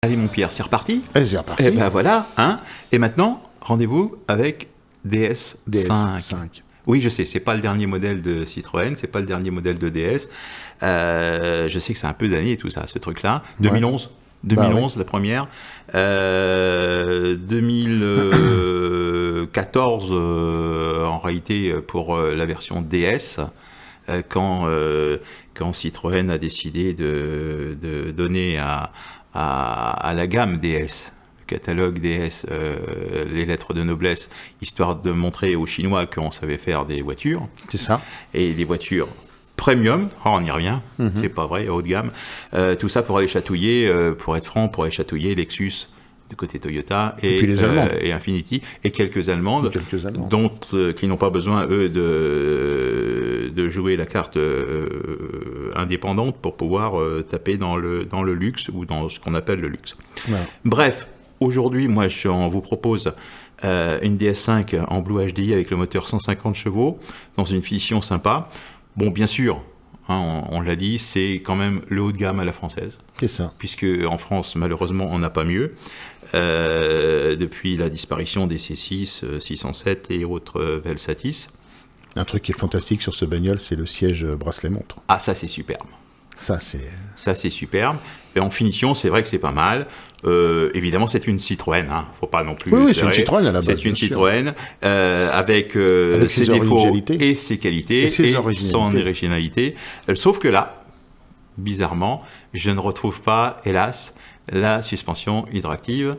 Allez mon Pierre, c'est reparti. C'est reparti. Et ben voilà, hein. Et maintenant, rendez-vous avec DS5. DS5. Oui, je sais, c'est pas le dernier modèle de Citroën, c'est pas le dernier modèle de DS. Je sais que c'est un peu d'année tout ça, ce truc-là. 2011. 2011, la première. 2014, en réalité, pour la version DS, quand Citroën a décidé de donner à la gamme DS, le catalogue DS, les lettres de noblesse, histoire de montrer aux Chinois qu'on savait faire des voitures. C'est ça. Et des voitures premium, on y revient, c'est pas vrai, haut de gamme. Tout ça pour aller chatouiller, pour être franc, pour aller chatouiller Lexus du côté Toyota et Infiniti et quelques Allemandes, dont qui n'ont pas besoin eux de jouer la carte indépendante pour pouvoir taper dans le luxe ou dans ce qu'on appelle le luxe. Voilà. Bref, aujourd'hui, moi, on vous propose une DS5 en Blue HDI avec le moteur 150 chevaux dans une finition sympa. Bon, bien sûr, hein, on l'a dit, c'est quand même le haut de gamme à la française. C'est ça. Puisque en France, malheureusement, on n'a pas mieux. Depuis la disparition des C6, 607 et autres Velsatis. Un truc qui est fantastique sur ce bagnole, c'est le siège bracelet-montre. Ah, ça, c'est superbe. Ça, c'est superbe. Et en finition, c'est vrai que c'est pas mal. Évidemment, c'est une Citroën. Hein. Faut pas non plus. Oui, c'est une Citroën à la base. C'est une Citroën avec ses défauts et ses qualités et son originalité. Sauf que là, bizarrement, je ne retrouve pas, hélas, la suspension hydractive.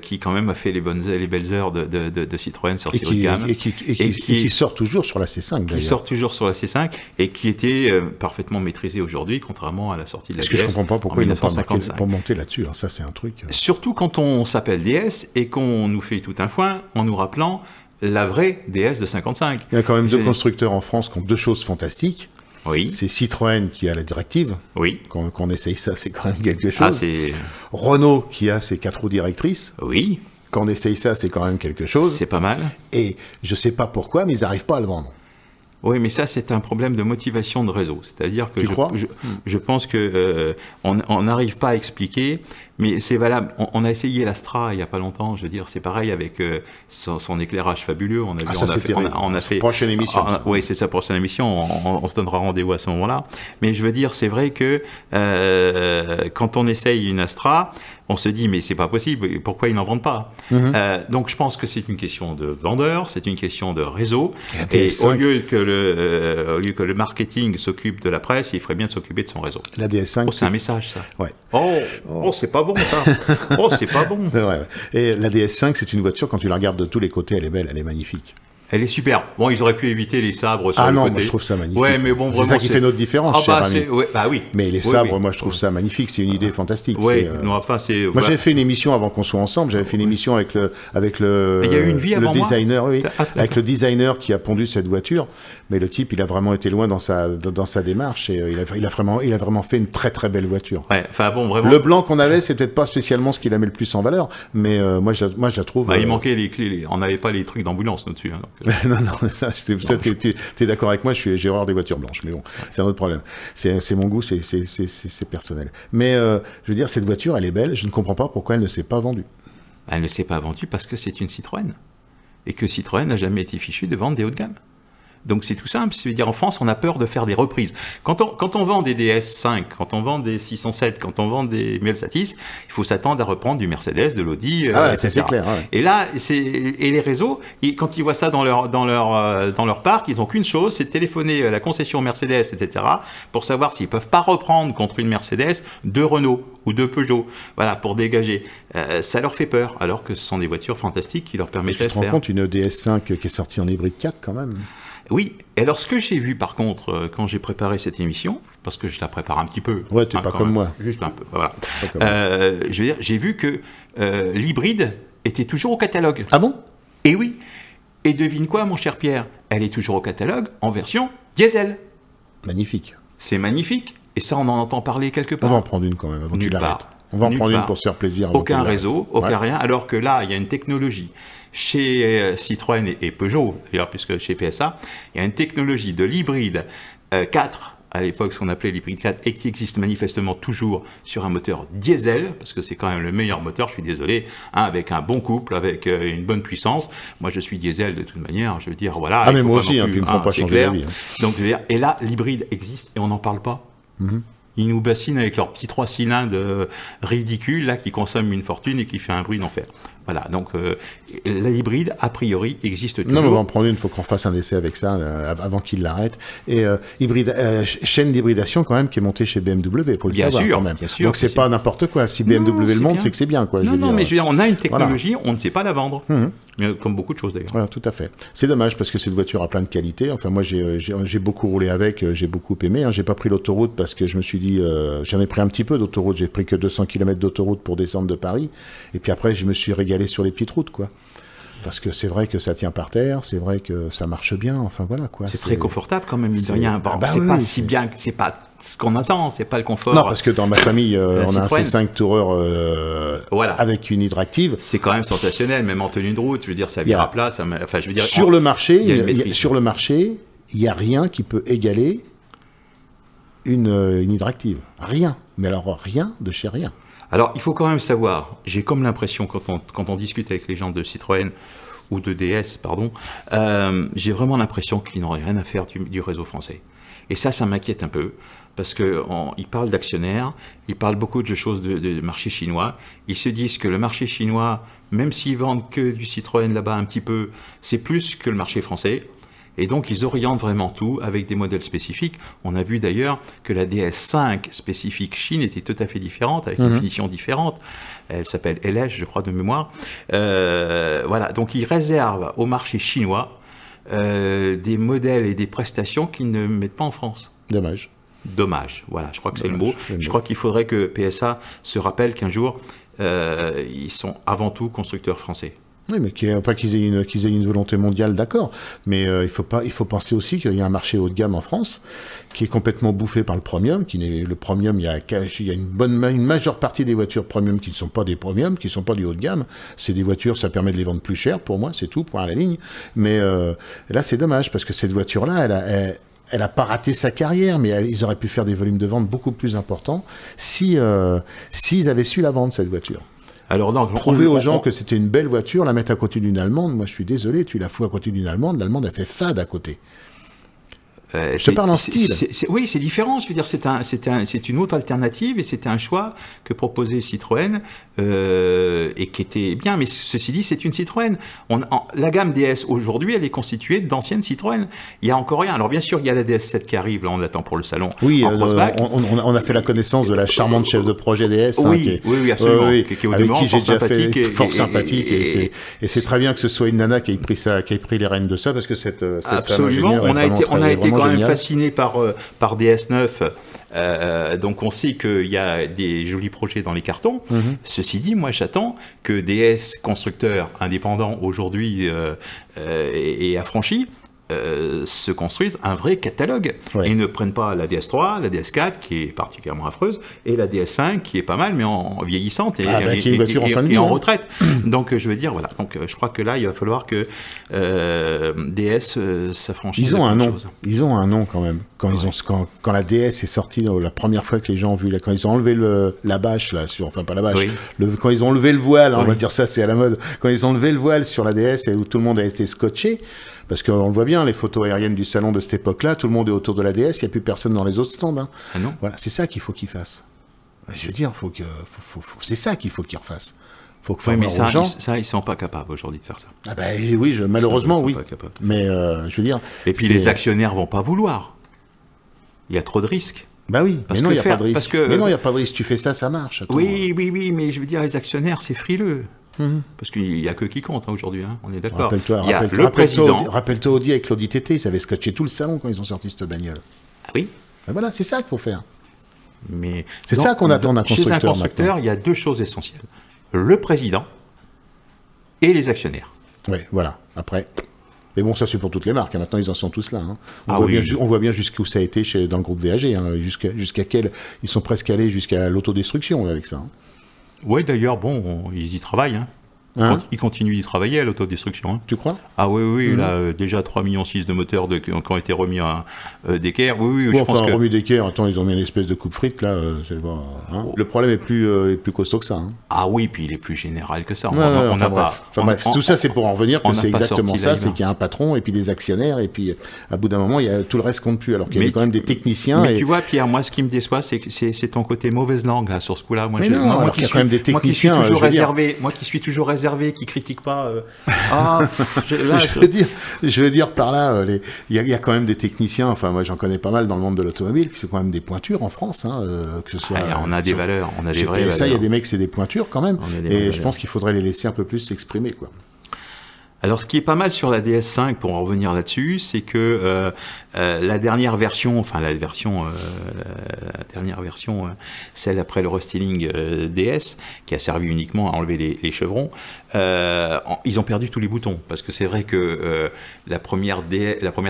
Qui quand même a fait les belles heures de Citroën sur ces hauts de gamme. Et qui sort toujours sur la C5 d'ailleurs. Qui sort toujours sur la C5 et qui était parfaitement maîtrisé aujourd'hui, contrairement à la sortie de la DS. Parce que je ne comprends pas pourquoi ils n'ont pas marqué pour monter là-dessus. Ça, c'est un truc... Surtout quand on s'appelle DS et qu'on nous fait tout un foin en nous rappelant la vraie DS de 55. Il y a quand même deux constructeurs en France qui ont deux choses fantastiques. Oui. C'est Citroën qui a la directive. Oui. Qu'on essaye ça, c'est quand même quelque chose. Renault qui a ses 4 roues directrices. Oui. Quand on essaye ça, c'est quand même quelque chose. C'est pas mal. Et je sais pas pourquoi, mais ils n'arrivent pas à le vendre. Oui, mais ça, c'est un problème de motivation de réseau. C'est-à-dire que je pense que on n'arrive pas à expliquer, mais c'est valable. On a essayé l'Astra il n'y a pas longtemps. Je veux dire, c'est pareil avec son éclairage fabuleux. On a fait prochaine émission. Oui, c'est sa prochaine émission. On se donnera rendez-vous à ce moment-là. Mais je veux dire, c'est vrai que quand on essaye une Astra, on se dit, mais c'est pas possible, pourquoi ils n'en vendent pas? Donc je pense que c'est une question de vendeur, c'est une question de réseau. Et au lieu que le marketing s'occupe de la presse, il ferait bien de s'occuper de son réseau. La DS5. Oh, c'est un message, ça. Ouais. Oh, c'est pas bon, ça. Oh, c'est pas bon. C'est vrai, ouais. Et la DS5, c'est une voiture, quand tu la regardes de tous les côtés, elle est belle, elle est magnifique. Elle est superbe. Bon, ils auraient pu éviter les sabres sur le côté. Moi, je trouve ça magnifique. Ouais, mais bon, c'est ça qui fait notre différence, cher ami. Oui. Mais les sabres, moi, je trouve ça magnifique. C'est une idée fantastique. Oui, non, enfin, c'est... Moi, j'avais fait une émission avant qu'on soit ensemble. J'avais fait une émission avec le il y a eu une vie avant designer, oui, avec le designer qui a pondu cette voiture. Mais le type, il a vraiment été loin dans sa démarche et il a vraiment fait une très très belle voiture. Ouais, enfin bon, vraiment. Le blanc qu'on avait, c'est peut-être pas spécialement ce qui la met le plus en valeur, mais moi, je la trouve. Il manquait les clés. On n'avait pas les trucs d'ambulance nous-dessus. Hein, donc, non. Ça, t'es d'accord avec moi, j'ai horreur des voitures blanches, mais bon, c'est un autre problème. C'est mon goût, c'est personnel. Mais je veux dire, cette voiture, elle est belle, je ne comprends pas pourquoi elle ne s'est pas vendue. Elle ne s'est pas vendue parce que c'est une Citroën. Et que Citroën n'a jamais été fichu de vendre des hauts de gamme. Donc c'est tout simple, c'est-à-dire en France, on a peur de faire des reprises. Quand on vend des DS5, quand on vend des 607, quand on vend des Velsatis, il faut s'attendre à reprendre du Mercedes, de l'Audi, etc. C'est clair. Ouais. Et là, les réseaux, quand ils voient ça dans leur parc, ils n'ont qu'une chose, c'est de téléphoner à la concession Mercedes, etc., pour savoir s'ils peuvent pas reprendre contre une Mercedes de Renault ou de Peugeot, voilà, pour dégager. Ça leur fait peur, alors que ce sont des voitures fantastiques qui leur permettraient de faire. Tu te rends compte, une DS5 qui est sortie en hybride 4 quand même. Oui, et alors ce que j'ai vu par contre quand j'ai préparé cette émission, parce que je la prépare un petit peu. Ouais, t'es pas comme moi. Juste un peu, voilà. Je veux dire, j'ai vu que l'hybride était toujours au catalogue. Ah bon? Et oui. Et devine quoi, mon cher Pierre? Elle est toujours au catalogue en version diesel. Magnifique. C'est magnifique. Et ça, on en entend parler quelque part. On va en prendre une quand même avant qu'il arrête. On va en prendre une pour se faire plaisir. Aucun réseau, aucun rien. Alors que là, il y a une technologie. Chez Citroën et Peugeot, d'ailleurs, puisque chez PSA, il y a une technologie de l'hybride 4 à l'époque ce qu'on appelait l'hybride 4 et qui existe manifestement toujours sur un moteur diesel, parce que c'est quand même le meilleur moteur, je suis désolé, hein, avec un bon couple, avec une bonne puissance. Moi je suis diesel de toute manière, je veux dire, voilà. Ah mais moi aussi, puis il ne me faut pas changer la vie. Donc, je veux dire, et là, l'hybride existe et on n'en parle pas. Ils nous bassinent avec leurs petits 3 cylindres ridicules, là, qui consomment une fortune et qui fait un bruit d'enfer. Voilà, donc l'hybride, a priori, existe toujours. Non, mais on va en prendre une, il faut qu'on fasse un essai avec ça avant qu'il l'arrête. Et chaîne d'hybridation quand même qui est montée chez BMW, il faut le savoir quand même. Bien sûr, donc c'est pas n'importe quoi. Si BMW le monte, c'est que c'est bien, quoi. Non, mais je veux dire, on a une technologie, on ne sait pas la vendre. Comme beaucoup de choses d'ailleurs. Voilà, tout à fait. C'est dommage parce que cette voiture a plein de qualités. Enfin, moi, j'ai beaucoup roulé avec, j'ai beaucoup aimé. J'ai pas pris l'autoroute parce que je me suis dit, j'en ai pris un petit peu d'autoroute. J'ai pris que 200 km d'autoroute pour descendre de Paris. Et puis après, je me suis régalé sur les petites routes, quoi. Parce que c'est vrai que ça tient par terre, c'est vrai que ça marche bien, enfin voilà quoi. C'est très confortable quand même, mine de rien. Bon, c'est pas si bien, c'est pas ce qu'on attend, c'est pas le confort. Non, parce que dans ma famille, on a un C5 Tourer avec une hydractive. C'est quand même sensationnel, même en tenue de route, je veux dire, ça vire à plat, enfin je veux dire. Sur le marché, il n'y a rien qui peut égaler une hydractive. Rien. Mais alors rien de chez rien. Alors, il faut quand même savoir, j'ai comme l'impression, quand on discute avec les gens de Citroën ou de DS, pardon, j'ai vraiment l'impression qu'ils n'auraient rien à faire du réseau français. Et ça m'inquiète un peu, parce qu'ils parlent d'actionnaires, ils parlent beaucoup de choses de marché chinois, ils se disent que le marché chinois, même s'ils vendent que du Citroën là-bas un petit peu, c'est plus que le marché français. Et donc, ils orientent vraiment tout avec des modèles spécifiques. On a vu d'ailleurs que la DS5 spécifique Chine était tout à fait différente, avec une finition différente. Elle s'appelle LS, je crois, de mémoire. Voilà, donc ils réservent au marché chinois des modèles et des prestations qu'ils ne mettent pas en France. Dommage. Dommage, voilà, je crois que c'est le mot. Je crois qu'il faudrait que PSA se rappelle qu'un jour, ils sont avant tout constructeurs français. Oui, mais pas qu'ils aient une volonté mondiale, d'accord. Mais il faut penser aussi qu'il y a un marché haut de gamme en France qui est complètement bouffé par le premium. Le premium, il y a une majeure partie des voitures premium qui ne sont pas des premiums, qui ne sont pas du haut de gamme. C'est des voitures, ça permet de les vendre plus cher pour moi, c'est tout, point à la ligne. Mais là, c'est dommage parce que cette voiture-là, elle a pas raté sa carrière, mais ils auraient pu faire des volumes de vente beaucoup plus importants s'ils avaient su la vendre, cette voiture. Alors, donc, prouver aux gens que c'était une belle voiture, la mettre à côté d'une Allemande, moi je suis désolé, tu la fous à côté d'une Allemande, l'Allemande a fait fade à côté. Je parle en style. Oui, c'est différent. Je veux dire, c'est une autre alternative et c'était un choix que proposait Citroën et qui était bien. Mais ceci dit, c'est une Citroën. La gamme DS aujourd'hui, elle est constituée d'anciennes Citroën. Il y a encore rien. Alors bien sûr, il y a la DS7 qui arrive. Là, on l'attend pour le salon. Oui, on a fait la connaissance de la charmante chef de projet DS. Oui, oui, absolument. Avec qui j'ai déjà fait fort sympathique. Et c'est très bien que ce soit une nana qui ait pris les rênes de ça parce que cette absolument. On a été quand même fasciné par DS9, donc on sait qu'il y a des jolis projets dans les cartons. Ceci dit, moi j'attends que DS, constructeurs indépendants aujourd'hui et affranchis, se construisent un vrai catalogue et ne prennent pas la DS3, la DS4 qui est particulièrement affreuse et la DS5 qui est pas mal mais en vieillissante et en retraite. Donc je veux dire voilà, donc je crois que là il va falloir que DS s'affranchisse. Ils ont un nom. Ils ont un nom quand même. Quand la DS est sortie la première fois que les gens ont vu quand ils ont enlevé la bâche là enfin pas la bâche, quand ils ont enlevé le voile, on va dire ça c'est à la mode. Quand ils ont enlevé le voile sur la DS et où tout le monde a été scotché. Parce qu'on le voit bien, les photos aériennes du salon de cette époque-là, tout le monde est autour de la DS, il n'y a plus personne dans les autres stands. Hein. Ah non. Voilà, c'est ça qu'il faut qu'ils fassent. Je veux dire, c'est ça qu'il faut qu'ils refassent. Mais ça, ils ne sont pas capables aujourd'hui de faire ça. Ah ben oui, malheureusement, oui. Mais je veux dire... Et puis les actionnaires ne vont pas vouloir. Il y a trop de risques. Bah oui, mais non, il n'y a pas de risque. Mais non, il n'y a pas de risque. Tu fais ça, ça marche. Attends. Oui, mais je veux dire, les actionnaires, c'est frileux. Parce qu'il n'y a que qui compte aujourd'hui, hein, on est d'accord. Rappelle-toi Audi avec l'Audi TT, ils avaient scotché tout le salon quand ils ont sorti cette bagnole. Ah oui. Ben voilà, c'est ça qu'il faut faire. Mais c'est ça qu'on attend d'un constructeur. Chez un constructeur, il y a deux choses essentielles. Le président et les actionnaires. Oui, voilà. Après... Mais bon, ça c'est pour toutes les marques. Maintenant, ils en sont tous là. Hein. On voit bien jusqu'où ça a été dans le groupe VAG. Hein. Jusqu'à quel... Ils sont presque allés jusqu'à l'autodestruction avec ça. Hein. Oui, d'ailleurs, bon, ils y travaillent. Hein. Il continue d'y travailler à l'autodestruction. Hein. Tu crois? Ah oui, là, déjà 3,6 millions de moteurs qui ont été remis à d'équerre. Oui, je pense que... remis d'équerre, attends, ils ont mis une espèce de coupe-frites, là. Le problème est plus costaud que ça. Hein. Ah oui, puis il est plus général que ça. Bref, tout ça, c'est pour en revenir que c'est exactement ça, c'est qu'il y a un patron, et puis des actionnaires, et puis à bout d'un moment, tout le reste compte plus, alors qu'il y a quand même des techniciens. Mais tu vois, Pierre, moi, ce qui me déçoit, c'est ton côté mauvaise langue, là, sur ce coup-là. Moi, il y a quand même des techniciens. Moi qui suis toujours réservé, qui critique pas. Je veux dire par là, il y a quand même des techniciens. Enfin, moi, j'en connais pas mal dans le monde de l'automobile, qui sont quand même des pointures en France, hein, que ce soit. On a des valeurs, on a des vraies valeurs. Ça, il y a des mecs, c'est des pointures quand même. Et je pense qu'il faudrait les laisser un peu plus s'exprimer, quoi. Alors, ce qui est pas mal sur la DS5, pour en revenir là-dessus, c'est que la dernière version, celle après le restyling DS, qui a servi uniquement à enlever les chevrons, ils ont perdu tous les boutons. Parce que c'est vrai que la première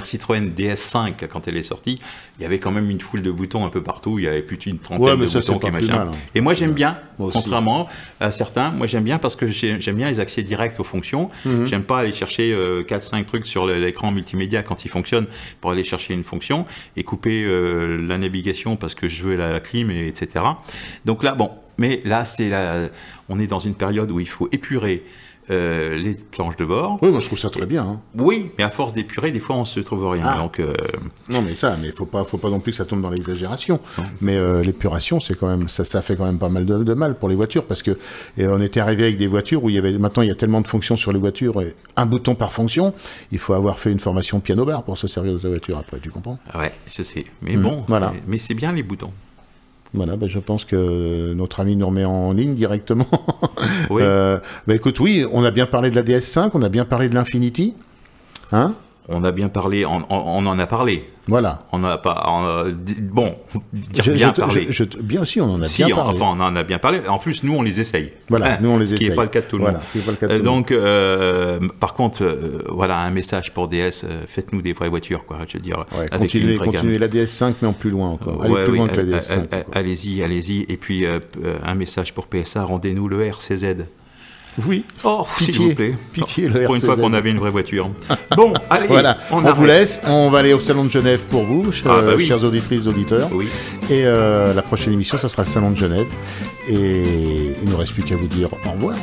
Citroën DS5, quand elle est sortie, il y avait quand même une foule de boutons un peu partout. Il y avait plus d'une trentaine de boutons qui machin. Mal, hein. Et moi, j'aime bien, contrairement à certains, moi j'aime bien parce que j'aime bien les accès directs aux fonctions. J'aime pas aller chercher 4-5 trucs sur l'écran multimédia quand il fonctionne pour aller chercher une fonction et couper la navigation parce que je veux la clim, etc. Donc là, mais là, on est dans une période où il faut épurer les planches de bord. Oui, moi je trouve ça très bien. Hein. Oui, mais à force d'épurer, des fois on se trouve rien. Donc, non, mais faut pas non plus que ça tombe dans l'exagération. Mais l'épuration, c'est quand même, ça fait quand même pas mal de mal pour les voitures parce que on était arrivé avec des voitures où maintenant il y a tellement de fonctions sur les voitures, un bouton par fonction. Il faut avoir fait une formation piano bar pour se servir de sa voiture après. Tu comprends? Ouais, je sais. Mais bon, voilà. Mais c'est bien les boutons. Voilà, je pense que notre ami nous remet en ligne directement. Oui. Écoute, oui, on a bien parlé de la DS5, on a bien parlé de l'Infiniti. Hein? On a bien parlé, on en a parlé. Voilà. On n'a pas. Bien parlé. Bien aussi, on en a bien parlé. Enfin, on en a bien parlé. En plus, nous, on les essaye. Voilà, nous, on les essaye. Ce qui n'est pas le cas de tout le monde. C'est pas le cas de tout le monde. Donc, par contre, voilà, un message pour DS, faites-nous des vraies voitures, quoi. Je veux dire, avec continuez la DS5, mais en plus loin encore. Allez plus loin que la DS5. Allez-y. Et puis, un message pour PSA, rendez-nous le RCZ. Oui. Oh, s'il vous plaît. Pitié, pour une fois qu'on avait une vraie voiture. Bon, allez. Voilà. On vous laisse. On va aller au Salon de Genève pour vous, chères auditrices, auditeurs. Oui. Et la prochaine émission, ça sera le Salon de Genève. Et il ne nous reste plus qu'à vous dire au revoir.